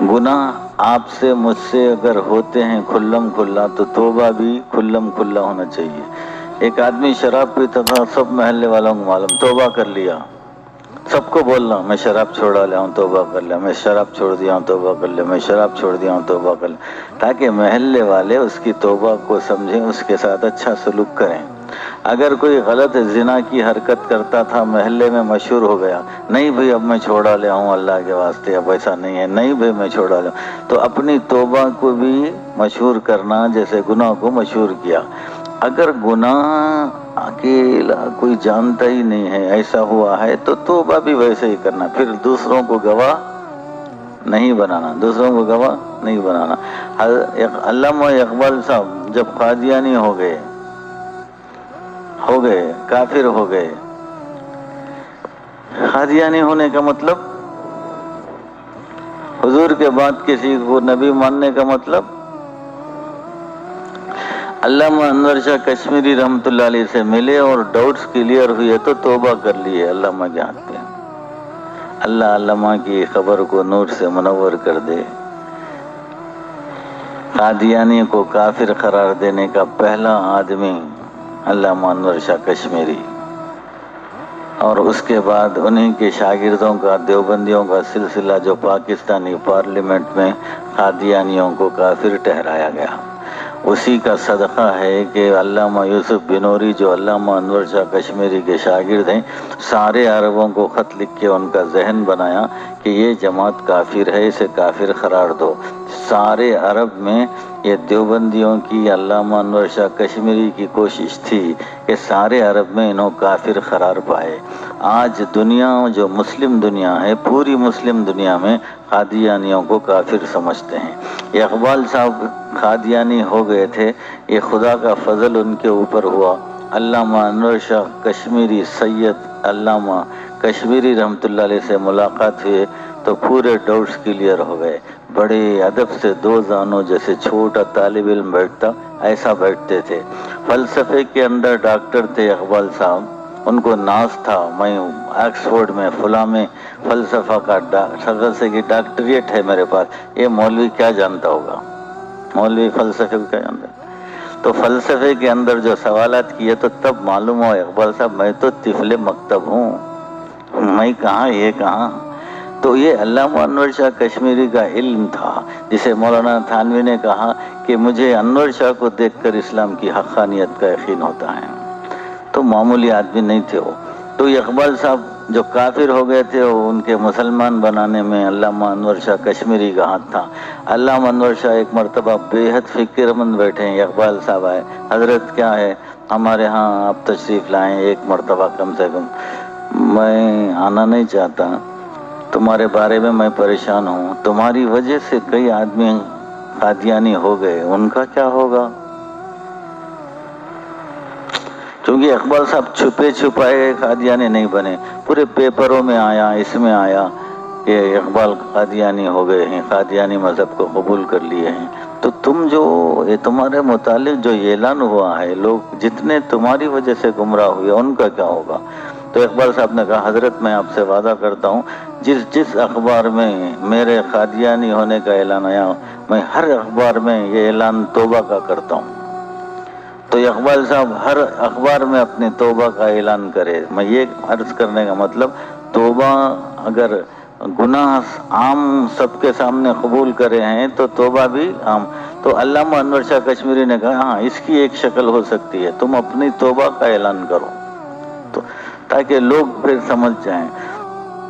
گناہ آپ سے مجھ سے اگر ہوتے ہیں کھلم کھلا تو توبہ بھی کھلم کھلا ہونا چاہیے۔ ایک آدمی شراب پیتا تھا، سب محلے والوں کو معلوم، توبہ کر لیا، سب کو بولنا میں شراب چھوڑا لیا ہوں، توبہ کر لیا، میں شراب چھوڑ دیا ہوں، توبہ کر لیا، میں شراب چھوڑ دیا ہوں، توبہ کر لیا، تاکہ محلے والے اس کی توبہ کو سمجھیں، اس کے ساتھ اچھا سلوک کریں۔ اگر کوئی غلط زنا کی حرکت کرتا تھا، محلے میں مشہور ہو گیا، نہیں بھئی اب میں چھوڑا لیا ہوں اللہ کے واسطے، اب ایسا نہیں ہے، نہیں بھئی میں چھوڑا لیا ہوں، تو اپنی توبہ کو بھی مشہور کرنا، جیسے گناہ کو مشہور کیا۔ اگر گناہ اکیلا کوئی جانتا ہی نہیں ہے، ایسا ہوا ہے تو توبہ بھی ویسے ہی کرنا، پھر دوسروں کو گواہ نہیں بنانا، دوسروں کو گواہ نہیں بنانا۔ علامہ اقبال صاحب جب قادیانی ہو گئے، کافر ہو گئے، قادیانی ہونے کا مطلب حضور کے بعد کسی کو نبی ماننے کا مطلب، علامہ انور شاہ کشمیری رحمۃ اللہ علیہ سے ملے اور ڈاؤٹس کلیئر ہوئے تو توبہ کر لیے علامہ کے ہاتھ پہ۔ اللہ علامہ کی خبر کو نور سے منور کر دے۔ قادیانی کو کافر قرار دینے کا پہلا آدمی علامہ انور شاہ کشمیری، اور اس کے بعد انہی کے شاگردوں کا، دیوبندیوں کا سلسلہ جو پاکستانی پارلیمنٹ میں قادیانیوں کو کافر ٹھہرایا گیا، اسی کا صدقہ ہے کہ علامہ یوسف بنوری جو علامہ انور شاہ کشمیری کے شاگرد ہیں، سارے عربوں کو خط لکھ کے ان کا ذہن بنایا کہ یہ جماعت کافر ہے، اسے کافر قرار دو۔ سارے عرب میں یہ دیوبندیوں کی، علامہ انور شاہ کشمیری کی کوشش تھی کہ سارے عرب میں انہوں کافر قرار پائے۔ آج دنیا جو مسلم دنیا ہے، پوری مسلم دنیا میں قادیانیوں کو کافر سمجھتے ہیں۔ یہ اقبال صاحب قادیانی ہو گئے تھے، یہ خدا کا فضل ان کے اوپر ہوا۔ علامہ انور شاہ کشمیری، سید علامہ کشمیری رحمۃ اللہ علیہ سے ملاقات ہوئے تو پورے ڈاؤٹس کلیئر ہو گئے۔ بڑے ادب سے دو زانوں جیسے چھوٹا طالب علم بیٹھتا، ایسا بیٹھتے تھے۔ فلسفے کے اندر ڈاکٹر تھے اقبال صاحب، ان کو ناز تھا، میں آکسفورڈ میں فلاں میں فلسفہ کا فلسفے کی ڈاکٹریٹ ہے میرے پاس، یہ مولوی کیا جانتا ہوگا، مولوی فلسفے کو کیا جانتا ہے؟ تو فلسفے کے اندر جو سوالات کیے تو تب معلوم ہوا اقبال صاحب میں تو طفل مکتب ہوں، میں کہاں یہ کہاں۔ تو یہ علامہ انور شاہ کشمیری کا علم تھا، جسے مولانا تھانوی نے کہا کہ مجھے انور شاہ کو دیکھ کر اسلام کی حقانیت کا یقین ہوتا ہے۔ تو معمولی آدمی نہیں تھے وہ۔ تو یہ اقبال صاحب جو کافر ہو گئے تھے، ان کے مسلمان بنانے میں علامہ انور شاہ کشمیری کا ہاتھ تھا۔ علامہ انور شاہ ایک مرتبہ بے حد فکر مند بیٹھے ہیں، اقبال صاحب آئے، حضرت کیا ہے ہمارے ہاں آپ تشریف لائیں ایک مرتبہ کم سے کم، میں آنا نہیں چاہتا، تمہارے بارے میں پریشان ہوں، تمہاری وجہ سے کئی آدمی قادیانی ہو گئے، ان کا کیا ہوگا؟ کیونکہ اقبال صاحب چھپے چھپائے قادیانی نہیں بنے، پورے پیپروں میں آیا، اس میں آیا کہ اقبال قادیانی ہو گئے ہیں، قادیانی مذہب کو قبول کر لیے ہیں۔ تو تم جو یہ تمہارے متعلق جو اعلان ہوا ہے، لوگ جتنے تمہاری وجہ سے گمراہ ہوئے ان کا کیا ہوگا؟ تو اقبال صاحب نے کہا حضرت میں آپ سے وعدہ کرتا ہوں، جس اخبار میں میرے قادیانی ہونے کا اعلان آیا، میں ہر اخبار میں یہ اعلان توبہ کا کرتا ہوں۔ تو اقبال صاحب ہر اخبار میں اپنی توبہ کا اعلان کرے۔ میں یہ عرض کرنے کا مطلب، توبہ اگر گناہ عام سب کے سامنے قبول کرے ہیں تو توبہ بھی عام۔ تو علامہ انور شاہ کشمیری نے کہا ہاں اس کی ایک شکل ہو سکتی ہے، تم اپنی توبہ کا اعلان کرو، تو تاکہ لوگ پھر سمجھ جائیں۔